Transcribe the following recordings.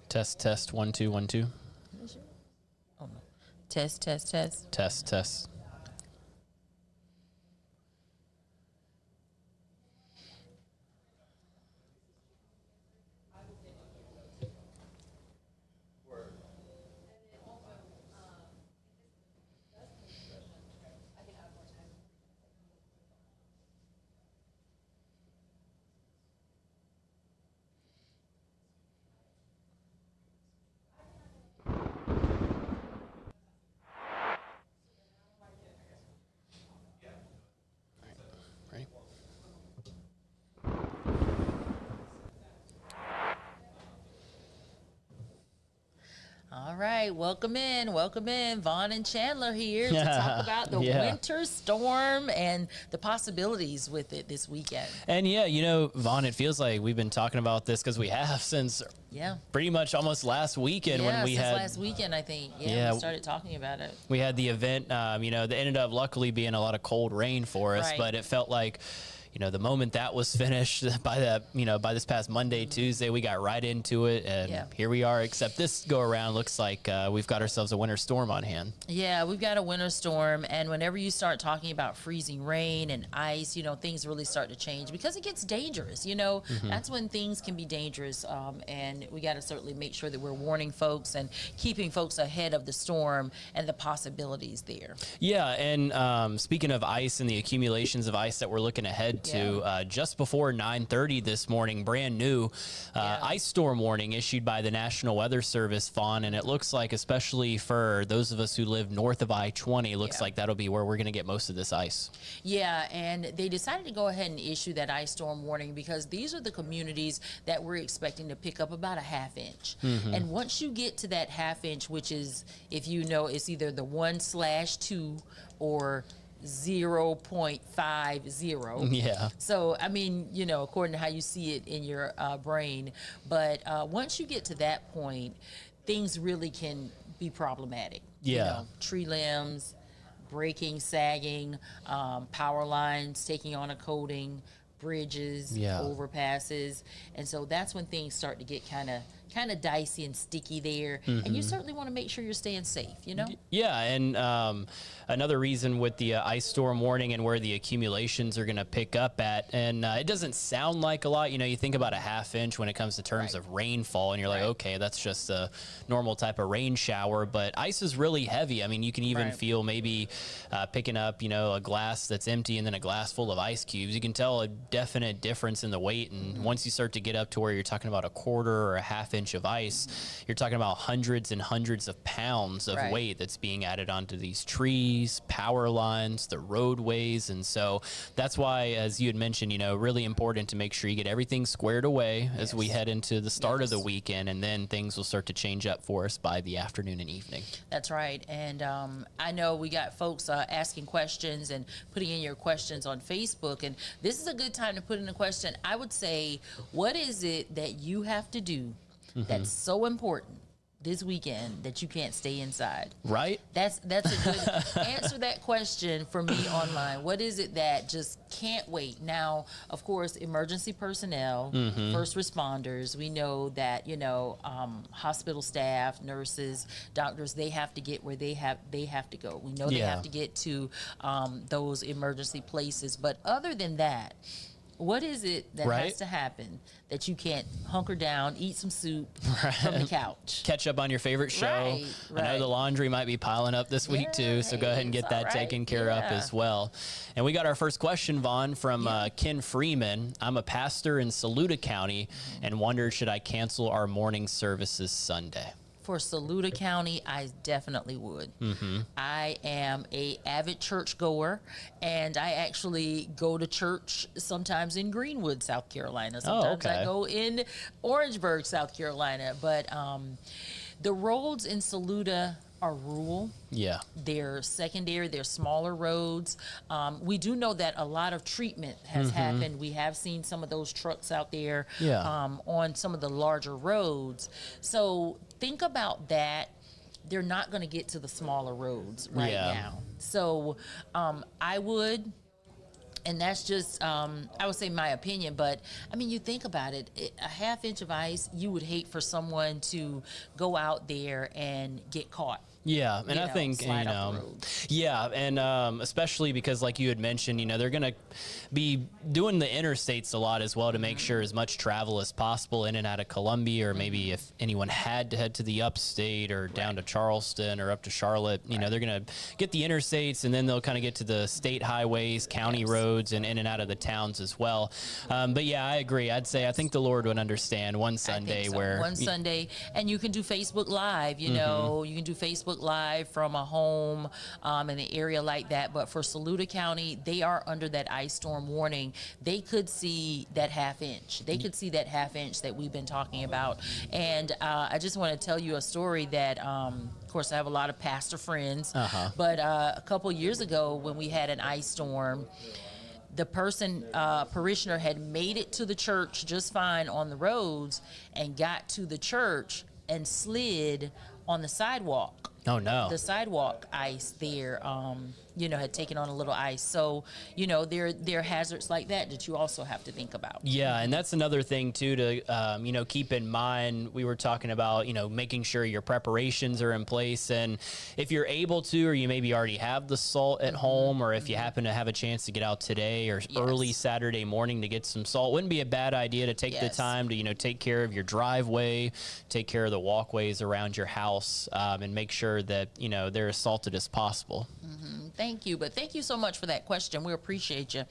Test, test, 1 2 1 2. Oh, no. Test, test, test. Test, test. Ready? All right, welcome in. Vaughn and Chandler here to talk about the winter storm and the possibilities with it this weekend. And yeah, you know, Vaughn, it feels like we've been talking about this because we have since pretty much almost last weekend when we had last weekend, I think. We started talking about it. We had the event, you know, that ended up luckily being a lot of cold rain for us, but it felt like, you know, the moment that was finished by that, you know, by this past Monday, Tuesday, we got right into it, and here we are. Except this go around looks like we've got ourselves a winter storm on hand. Yeah, we've got a winter storm, and whenever you start talking about freezing rain and ice, you know, things really start to change because it gets dangerous. You know, that's when things can be dangerous, and we got to certainly make sure that we're warning folks and keeping folks ahead of the storm and the possibilities there. Yeah, and speaking of ice and the accumulations of ice that we're looking ahead to, just before 9:30 this morning, brand new ice storm warning issued by the National Weather Service, Vaughn, and it looks like, especially for those of us who live north of I-20, looks like that'll be where we're going to get most of this ice. Yeah, and they decided to go ahead and issue that ice storm warning because these are the communities that we're expecting to pick up about a half inch. And once you get to that half inch, which is, if you know, it's either the 1/2 or 0.50. Yeah. So, I mean, you know, according to how you see it in your brain. But once you get to that point, things really can be problematic. Yeah. You know, tree limbs, breaking, sagging, power lines taking on a coating, bridges, overpasses. And so that's when things start to get kind of dicey and sticky there. And you certainly want to make sure you're staying safe, you know? Yeah, and another reason with the ice storm warning and where the accumulations are going to pick up at, and it doesn't sound like a lot. You know, you think about a half inch when it comes to terms of rainfall, and you're like, okay, that's just a normal type of rain shower, but ice is really heavy. I mean, you can even feel maybe picking up, you know, a glass that's empty and then a glass full of ice cubes. You can tell a definite difference in the weight, and once you start to get up to where you're talking about a quarter or a half inch of ice, you're talking about hundreds and hundreds of pounds of weight that's being added onto these trees, power lines, the roadways. And so that's why, as you had mentioned, you know, really important to make sure you get everything squared away as we head into the start of the weekend, and then things will start to change up for us by the afternoon and evening. That's right. And I know we got folks asking questions and putting in your questions on Facebook, and this is a good time to put in a question. I would say, what is it that you have to do that's so important this weekend that you can't stay inside? Right. That's a good answer that question for me online. What is it that just can't wait? Now, of course, emergency personnel, first responders, we know that, you know, hospital staff, nurses, doctors, they have to get where they have to go. We know they have to get to those emergency places. But other than that, what is it that has to happen that you can't hunker down, eat some soup from the couch? Catch up on your favorite show. I know the laundry might be piling up this week too, so go ahead and get that taken care of as well. And we got our first question, Vaughn, from Ken Freeman. I'm a pastor in Saluda County and wondered, should I cancel our morning services Sunday? For Saluda County, I definitely would. I am a avid church goer, and I actually go to church sometimes in Greenwood, South Carolina. Sometimes I go in Orangeburg, South Carolina. But the roads in Saluda are rural. They're secondary, they're smaller roads. We do know that a lot of treatment has happened. We have seen some of those trucks out there on some of the larger roads. So think about that. They're not going to get to the smaller roads now. So I would And that's just, I would say my opinion, but I mean, you think about it, a half inch of ice, you would hate for someone to go out there and get caught. Yeah, and I think, yeah, and especially because, like you had mentioned, they're going to be doing the interstates a lot as well to make sure as much travel as possible in and out of Columbia, or maybe if anyone had to head to the upstate or down to Charleston or up to Charlotte, they're going to get the interstates, and then they'll kind of get to the state highways, county roads, and in and out of the towns as well. But yeah, I agree. I think the Lord would understand one Sunday where... One Sunday, and you can do Facebook Live, you know, you can do Facebook Live from a home in an area like that. But for Saluda County, they are under that ice storm warning. They could see that half inch. They could see that half inch that we've been talking about. And I just want to tell you a story that, of course, I have a lot of pastor friends. But a couple years ago when we had an ice storm, the parishioner had made it to the church just fine on the roads and got to the church and slid on the sidewalk. Oh, no. The sidewalk ice there, had taken on a little ice. So, there are hazards like that you also have to think about. Yeah, and that's another thing, too, to, keep in mind. We were talking about, making sure your preparations are in place. And if you're able to, or you maybe already have the salt at home, or if you happen to have a chance to get out today or early Saturday morning to get some salt, wouldn't be a bad idea to take the time to, take care of your driveway, take care of the walkways around your house, and make sure that, they're as salted as possible. Thank you. But thank you so much for that question. We appreciate you.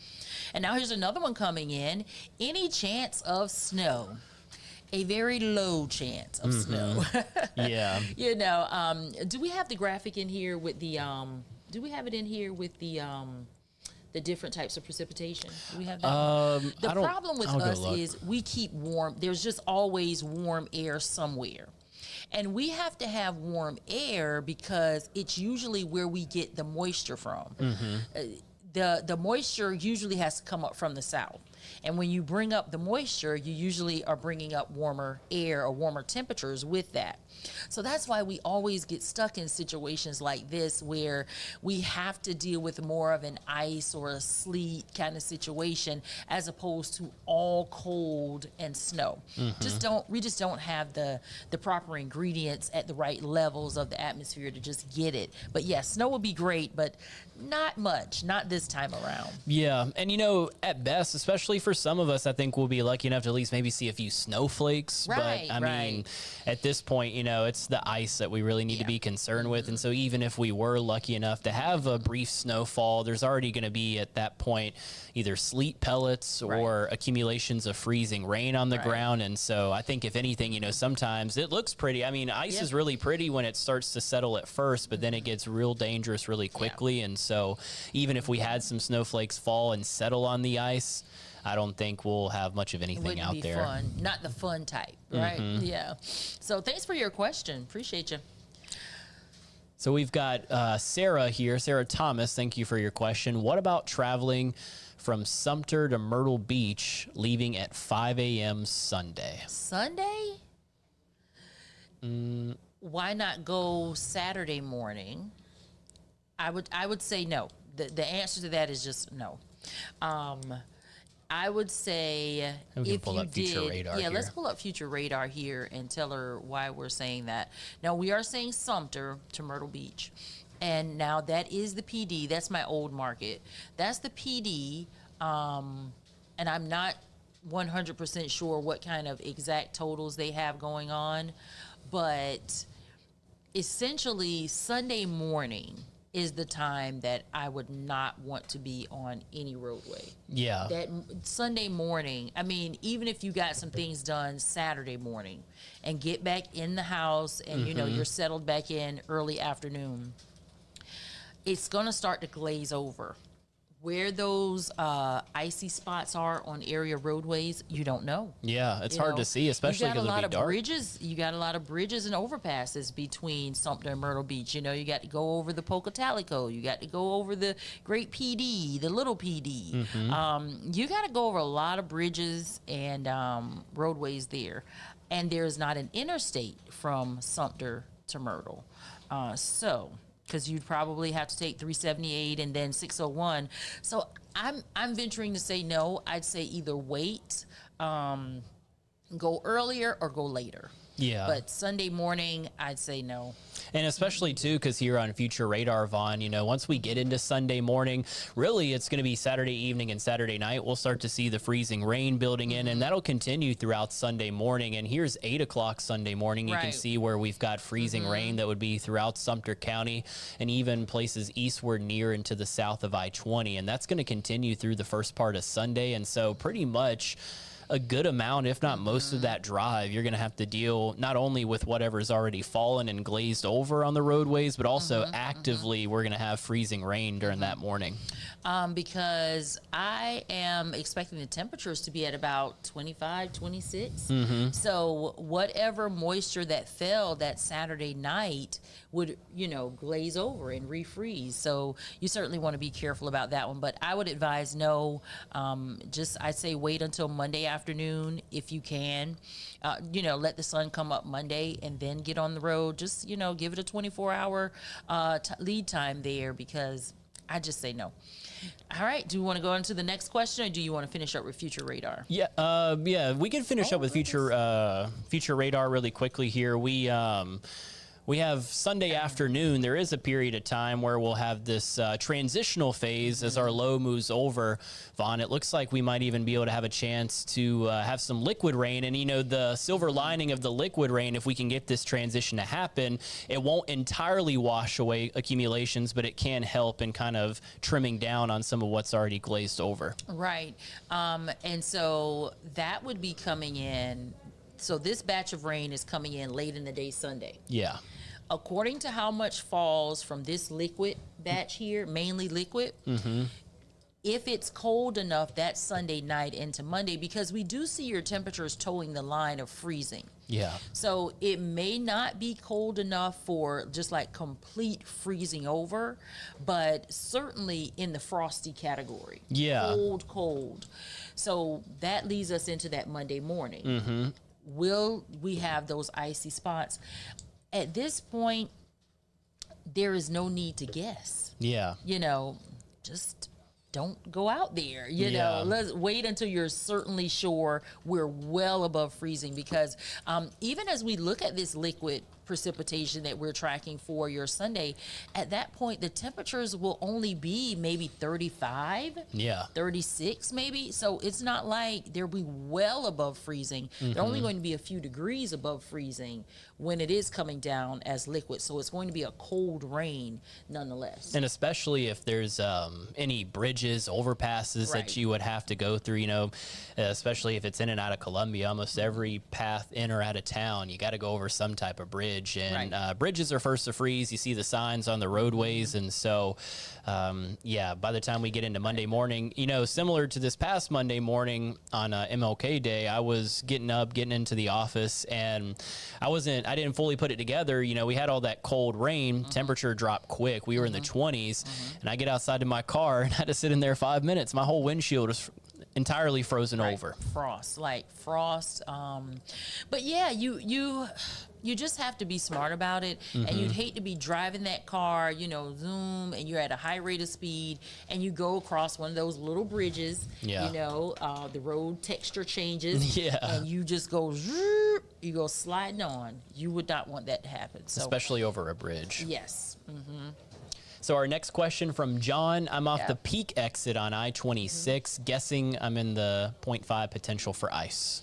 And now here's another one coming in. Any chance of snow? A very low chance of snow. Yeah. Do we have the graphic in here with the, do we have it in here with the different types of precipitation? Do we have that? The problem with us is we keep warm. There's just always warm air somewhere. And we have to have warm air because it's usually where we get the moisture from. The moisture usually has to come up from the south. And when you bring up the moisture, you usually are bringing up warmer air or warmer temperatures with that. So that's why we always get stuck in situations like this where we have to deal with more of an ice or a sleet kind of situation as opposed to all cold and snow. We just don't have the proper ingredients at the right levels of the atmosphere to just get it. But yes, snow would be great, but not much, not this time around. Yeah, and at best, especially for some of us, I think we'll be lucky enough to at least maybe see a few snowflakes. Right, but I mean, at this point, it's the ice that we really need to be concerned with. And so even if we were lucky enough to have a brief snowfall, there's already going to be at that point either sleet pellets or accumulations of freezing rain on the ground. And so I think if anything, sometimes it looks pretty. I mean, ice is really pretty when it starts to settle at first, but then it gets real dangerous really quickly. And so even if we had some snowflakes fall and settle on the ice, I don't think we'll have much of anything out there. Fun. Not the fun type, right? Yeah. So thanks for your question. Appreciate you. So we've got Sarah here. Sarah Thomas, thank you for your question. What about traveling from Sumter to Myrtle Beach, leaving at 5 a.m. Sunday? Sunday? Why not go Saturday morning? I would say no. The answer to that is just no. I would say if you did, let's pull up Future Radar here and tell her why we're saying that. Now, we are saying Sumter to Myrtle Beach. And now that is the PD. That's my old market. That's the PD. And I'm not 100% sure what kind of exact totals they have going on. But essentially, Sunday morning is the time that I would not want to be on any roadway. Yeah. That Sunday morning, I mean, even if you got some things done Saturday morning and get back in the house and, you're settled back in early afternoon, it's going to start to glaze over. Where those icy spots are on area roadways, you don't know. Yeah, it's hard to see, especially because it'll be dark. You got a lot of bridges and overpasses between Sumter and Myrtle Beach. You got to go over the Pocatalico. You got to go over the Great PD, the Little PD. You got to go over a lot of bridges and roadways there. And there's not an interstate from Sumter to Myrtle. So because you'd probably have to take 378 and then 601. So I'm venturing to say no. I'd say either wait, go earlier or go later. Yeah. But Sunday morning, I'd say no. And especially, too, because here on Future Radar, Vaughn, once we get into Sunday morning, really it's going to be Saturday evening and Saturday night. We'll start to see the freezing rain building in, and that'll continue throughout Sunday morning. And here's 8 o'clock Sunday morning. You can see where we've got freezing rain that would be throughout Sumter County and even places eastward near into the south of I-20. And that's going to continue through the first part of Sunday. And so pretty much a good amount, if not most of that drive, you're going to have to deal not only with whatever's already fallen and glazed over on the roadways, but also actively we're going to have freezing rain during that morning. Because I am expecting the temperatures to be at about 25, 26. So whatever moisture that fell that Saturday night would, glaze over and refreeze. So you certainly want to be careful about that one. But I would advise no. I'd say wait until Monday afternoon if you can. Let the sun come up Monday and then get on the road. Just, give it a 24-hour lead time there, because I just say no. All right. Do you want to go on to the next question, or do you want to finish up with Future Radar? Yeah, we can finish up with Future Radar really quickly here. We have Sunday afternoon. There is a period of time where we'll have this transitional phase as our low moves over. Vaughn, it looks like we might even be able to have a chance to have some liquid rain. And, the silver lining of the liquid rain, if we can get this transition to happen, it won't entirely wash away accumulations, but it can help in kind of trimming down on some of what's already glazed over. Right. And so that would be coming in. So this batch of rain is coming in late in the day Sunday. Yeah. According to how much falls from this liquid batch here, mainly liquid, if it's cold enough that Sunday night into Monday, because we do see your temperatures towing the line of freezing. Yeah. So it may not be cold enough for just like complete freezing over, but certainly in the frosty category. Yeah. Cold. So that leads us into that Monday morning. Will we have those icy spots? At this point, there is no need to guess. Yeah. Just don't go out there. Let's wait until you're certainly sure we're well above freezing, because even as we look at this liquid precipitation that we're tracking for your Sunday, at that point the temperatures will only be maybe 35, 36 maybe. So it's not like they'll be well above freezing. They're only going to be a few degrees above freezing when it is coming down as liquid. So it's going to be a cold rain nonetheless. And especially if there's any bridges, overpasses that you would have to go through, especially if it's in and out of Columbia, almost every path in or out of town, you got to go over some type of bridge. And bridges are first to freeze. You see the signs on the roadways. And so, by the time we get into Monday morning, similar to this past Monday morning on MLK Day, I was getting into the office, and I didn't fully put it together. We had all that cold rain, temperature dropped quick. We were in the 20s, and I get outside to my car and had to sit in there 5 minutes. My whole windshield was entirely frozen over. Frost. But yeah, you just have to be smart about it. And you'd hate to be driving that car, zoom, and you're at a high rate of speed, and you go across one of those little bridges, the road texture changes, and you just go, you go sliding on. You would not want that to happen. So, especially over a bridge. Yes. So our next question from John. I'm off the Peak exit on I-26, guessing I'm in the 0.5 potential for ice.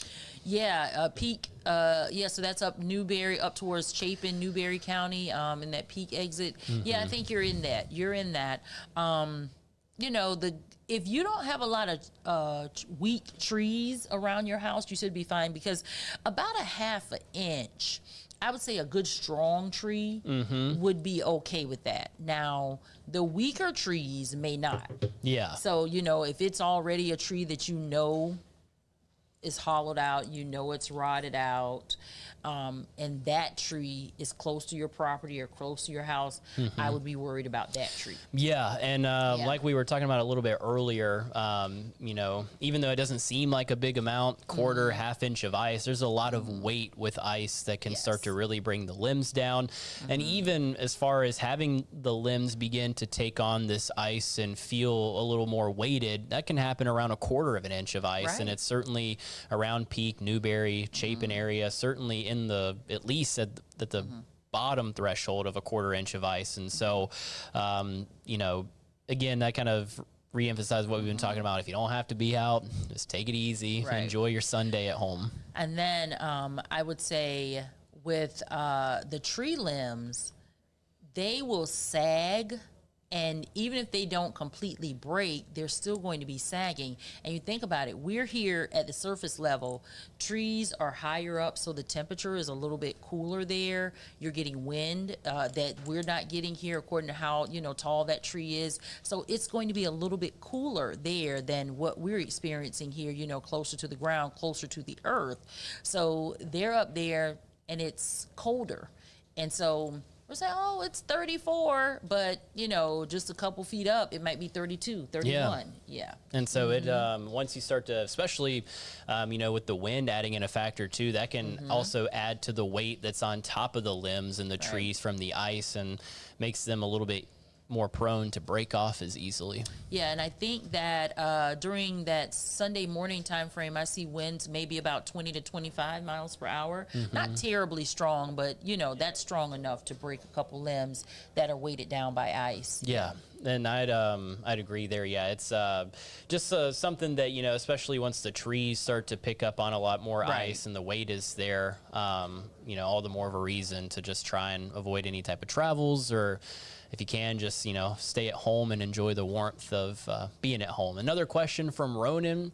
Peak. So that's up Newberry, up towards Chapin, Newberry County, in that Peak exit. I think you're in that. If you don't have a lot of weak trees around your house, you should be fine, because about a half an inch, I would say a good strong tree would be okay with that. Now, the weaker trees may not. Yeah. So, if it's already a tree that is hollowed out, you know it's rotted out, and that tree is close to your property or close to your house, I would be worried about that tree. Yeah, and like we were talking about a little bit earlier, you know, even though it doesn't seem like a big amount, quarter, half inch of ice, there's a lot of weight with ice that can start to really bring the limbs down. And even as far as having the limbs begin to take on this ice and feel a little more weighted, that can happen around a quarter of an inch of ice. And it's certainly around Peak, Newberry, Chapin area, certainly in the, at least at the bottom threshold of a quarter inch of ice. And so, you know, again, that kind of reemphasize what we've been talking about. If you don't have to be out, just take it easy, enjoy your Sunday at home. And then I would say with the tree limbs, they will sag. And even if they don't completely break, they're still going to be sagging. And you think about it, we're here at the surface level. Trees are higher up, so the temperature is a little bit cooler there. You're getting wind that we're not getting here according to how, you know, tall that tree is. So it's going to be a little bit cooler there than what we're experiencing here, you know, closer to the ground, closer to the earth. So they're up there and it's colder. And so we're saying, oh, it's 34, but, you know, just a couple feet up, it might be 32, 31. Yeah. And so it, once you start to, especially, you know, with the wind adding in a factor too, that can also add to the weight that's on top of the limbs and the trees from the ice and makes them a little bit more prone to break off as easily. Yeah, and I think that during that Sunday morning time frame, I see winds maybe about 20 to 25 miles per hour. Not terribly strong, but, you know, that's strong enough to break a couple limbs that are weighted down by ice. Yeah. And I'd agree there. Yeah, it's just something that, you know, especially once the trees start to pick up on a lot more ice and the weight is there, you know, all the more of a reason to just try and avoid any type of travels, or if you can, just, you know, stay at home and enjoy the warmth of being at home. Another question from Ronan.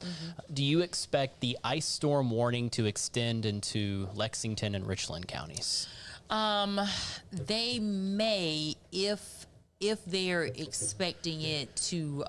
Do you expect the ice storm warning to extend into Lexington and Richland counties? They may, if they're expecting it to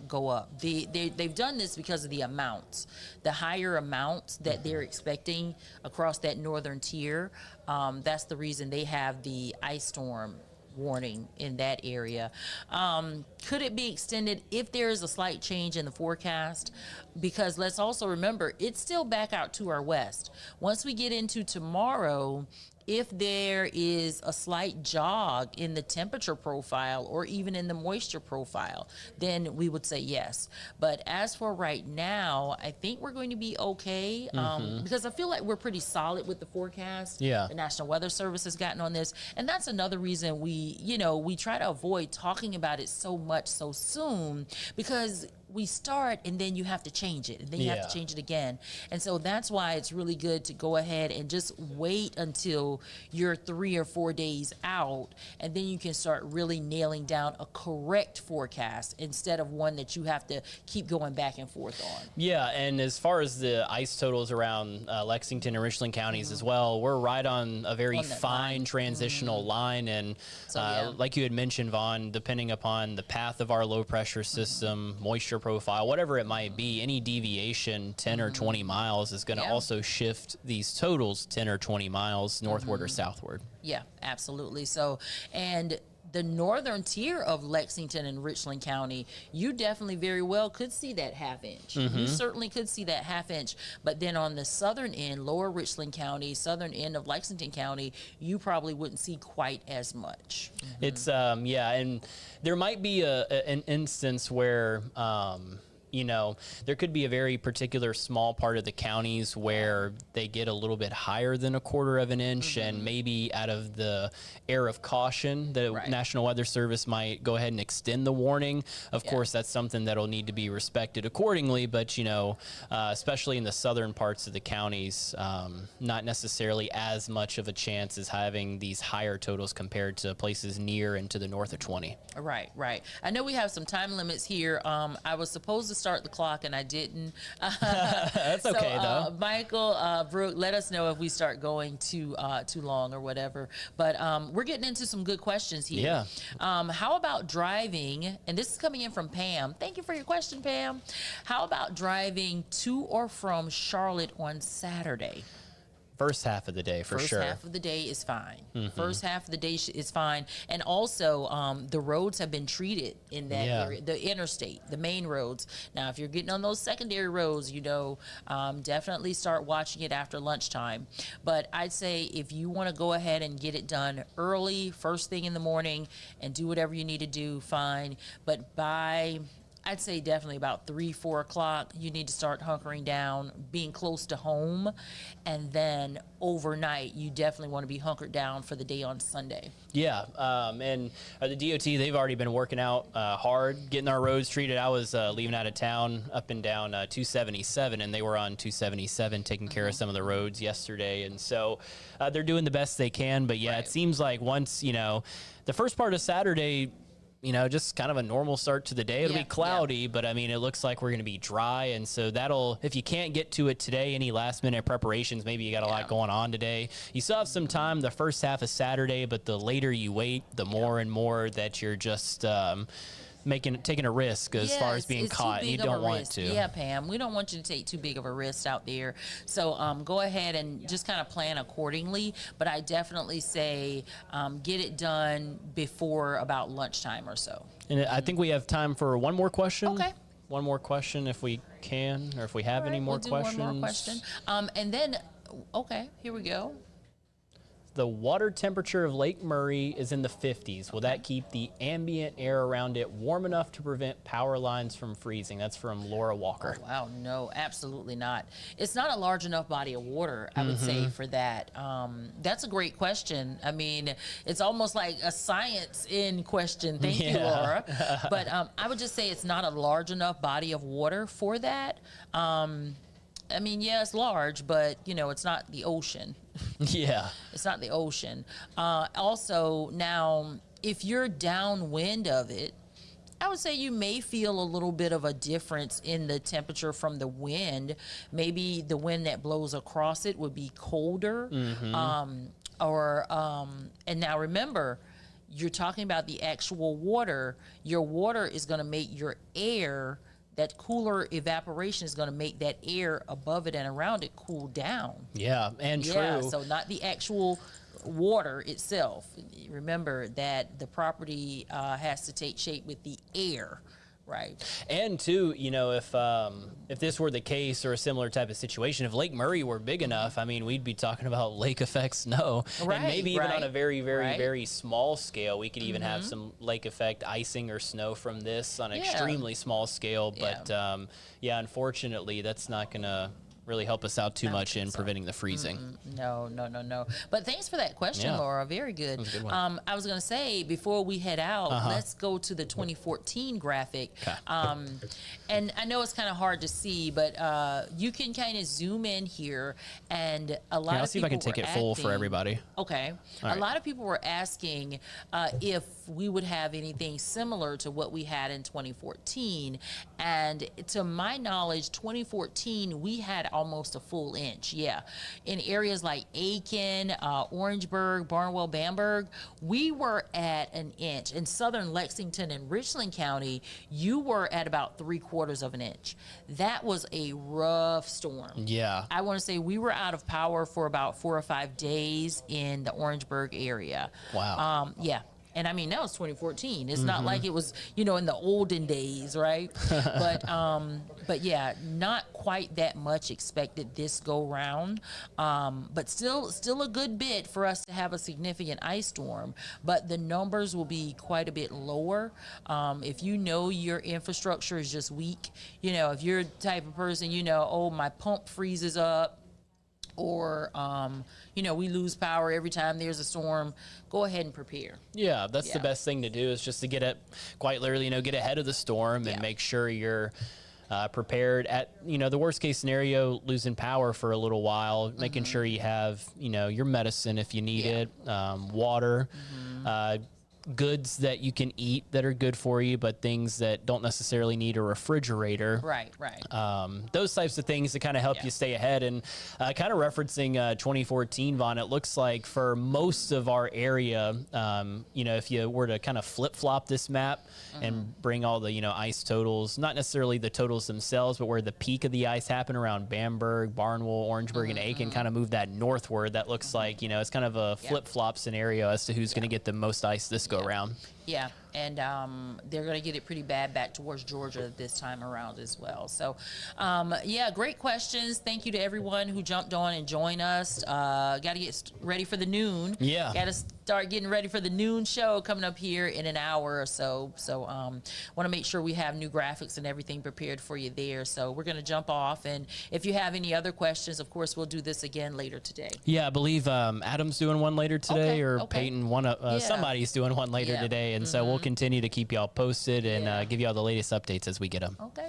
go up. They've done this because of the amounts. The higher amounts that they're expecting across that northern tier, that's the reason they have the ice storm warning in that area. Could it be extended if there is a slight change in the forecast? Because let's also remember, it's still back out to our west. Once we get into tomorrow, if there is a slight jog in the temperature profile or even in the moisture profile, then we would say yes. But as for right now, I think we're going to be okay, because I feel like we're pretty solid with the forecast. Yeah. The National Weather Service has gotten on this, and that's another reason we try to avoid talking about it so much so soon, because we start and then you have to change it and then you have to change it again. And so that's why it's really good to go ahead and just wait until you're 3 or 4 days out, and then you can start really nailing down a correct forecast instead of one that you have to keep going back and forth on. Yeah, and as far as the ice totals around Lexington and Richland counties as well, we're right on a very fine transitional line. And so, like you had mentioned, Vaughn, depending upon the path of our low pressure system, moisture profile, whatever it might be, any deviation 10 or 20 miles is going to also shift these totals 10 or 20 miles northward or southward. Yeah, absolutely. So, and the northern tier of Lexington and Richland County, you definitely very well could see that half inch. You certainly could see that half inch. But then on the southern end, lower Richland County, southern end of Lexington County, you probably wouldn't see quite as much. It's, and there might be an instance where, you know, there could be a very particular small part of the counties where they get a little bit higher than a quarter of an inch, and maybe out of the air of caution, the National Weather Service might go ahead and extend the warning. Of course, that's something that'll need to be respected accordingly, but, you know, especially in the southern parts of the counties, not necessarily as much of a chance as having these higher totals compared to places near and to the north of 20. Right. I know we have some time limits here. I was supposed to start the clock, and I didn't. That's okay, though. Michael, Brooke, let us know if we start going too long or whatever. But we're getting into some good questions here. Yeah. How about driving? And this is coming in from Pam. Thank you for your question, Pam. How about driving to or from Charlotte on Saturday? First half of the day, for sure. First half of the day is fine. First half of the day is fine. And also, the roads have been treated in that area, the interstate, the main roads. Now, if you're getting on those secondary roads, definitely start watching it after lunchtime. But I'd say if you want to go ahead and get it done early, first thing in the morning, and do whatever you need to do, fine. But I'd say definitely about 3, 4 o'clock, you need to start hunkering down, being close to home. And then overnight, you definitely want to be hunkered down for the day on Sunday. Yeah, and the DOT, they've already been working out hard, getting our roads treated. I was leaving out of town up and down 277, and they were on 277 taking care of some of the roads yesterday. And so they're doing the best they can. But, yeah, It seems like once, the first part of Saturday, just kind of a normal start to the day. It'll be cloudy, but I mean, it looks like we're going to be dry. And so if you can't get to it today, any last minute preparations, maybe you got a lot going on today. You still have some time the first half of Saturday, but the later you wait, the more and more that you're just, taking a risk as far as being caught, and you don't want to. Yeah, Pam, we don't want you to take too big of a risk out there. So go ahead and just kind of plan accordingly. But I definitely say get it done before about lunchtime or so. And I think we have time for one more question. Okay. One more question if we can, or if we have any more questions. One more question. And then, okay, here we go. The water temperature of Lake Murray is in the 50s. Will that keep the ambient air around it warm enough to prevent power lines from freezing? That's from Laura Walker. Oh, wow, no, absolutely not. It's not a large enough body of water, I would say, for that. That's a great question. I mean, it's almost like a science in question. Thank you, Laura. But I would just say it's not a large enough body of water for that. I mean, yeah, it's large, but, it's not the ocean. Yeah. It's not the ocean. Also, now, if you're downwind of it, I would say you may feel a little bit of a difference in the temperature from the wind. Maybe the wind that blows across it would be colder. And now remember, you're talking about the actual water. Your water is going to make your air, that cooler evaporation is going to make that air above it and around it cool down. Yeah, and Yeah, true. so not the actual water itself. Remember that the property has to take shape with the air. Right. And too, if this were the case or a similar type of situation, if Lake Murray were big enough, I mean, we'd be talking about lake effect snow. Right, and maybe even on a very, very, right. very small scale, we could even have some lake effect icing or snow from this on an extremely small scale. But unfortunately, that's not going to really help us out too much in preventing the freezing. No. But thanks for that question, Laura. Very good. That was a good one. I was going to say, before we head out, let's go to the 2014 graphic. And I know it's kind of hard to see, but you can kind of zoom in here, and a lot of people I'll see if I can take it full for everybody. Okay. A lot of people were asking if we would have anything similar to what we had in 2014. And to my knowledge, 2014, we had almost a full inch. Yeah. In areas like Aiken, Orangeburg, Barnwell, Bamberg, we were at an inch. In southern Lexington and Richland County, you were at about 3/4 of an inch. That was a rough storm. Yeah. I want to say we were out of power for about 4 or 5 days in the Orangeburg area. Wow. Yeah. And I mean, that was 2014. It's not like it was, in the olden days, right? But yeah, not quite that much expected this go round. But still a good bit for us to have a significant ice storm. But the numbers will be quite a bit lower. If your infrastructure is just weak, if you're the type of person, my pump freezes up, or we lose power every time there's a storm, go ahead and prepare. Yeah, that's the best thing to do, is just to get ahead of the storm and make sure you're prepared at, the worst case scenario, losing power for a little while, making sure you have, your medicine if you need it, water, goods that you can eat that are good for you, but things that don't necessarily need a refrigerator. Right. Those types of things to kind of help you stay ahead. And kind of referencing 2014, Vaughn, it looks like for most of our area, if you were to kind of flip-flop this map and bring all the, ice totals, not necessarily the totals themselves, but where the peak of the ice happened around Bamberg, Barnwell, Orangeburg, and Aiken, kind of move that northward. That looks like, it's kind of a flip-flop scenario as to who's going to get the most ice this go around. Yeah, and they're going to get it pretty bad back towards Georgia this time around as well. So, great questions. Thank you to everyone who jumped on and joined us. Got to get ready for the noon. Yeah. Got to start getting ready for the noon show coming up here in an hour or so. So, want to make sure we have new graphics and everything prepared for you there. So, we're going to jump off. And if you have any other questions, of course, we'll do this again later today. Yeah, I believe Adam's doing one later today, Peyton, somebody's doing one later today. And so we'll continue to keep y'all posted and give y'all the latest updates as we get them. Okay.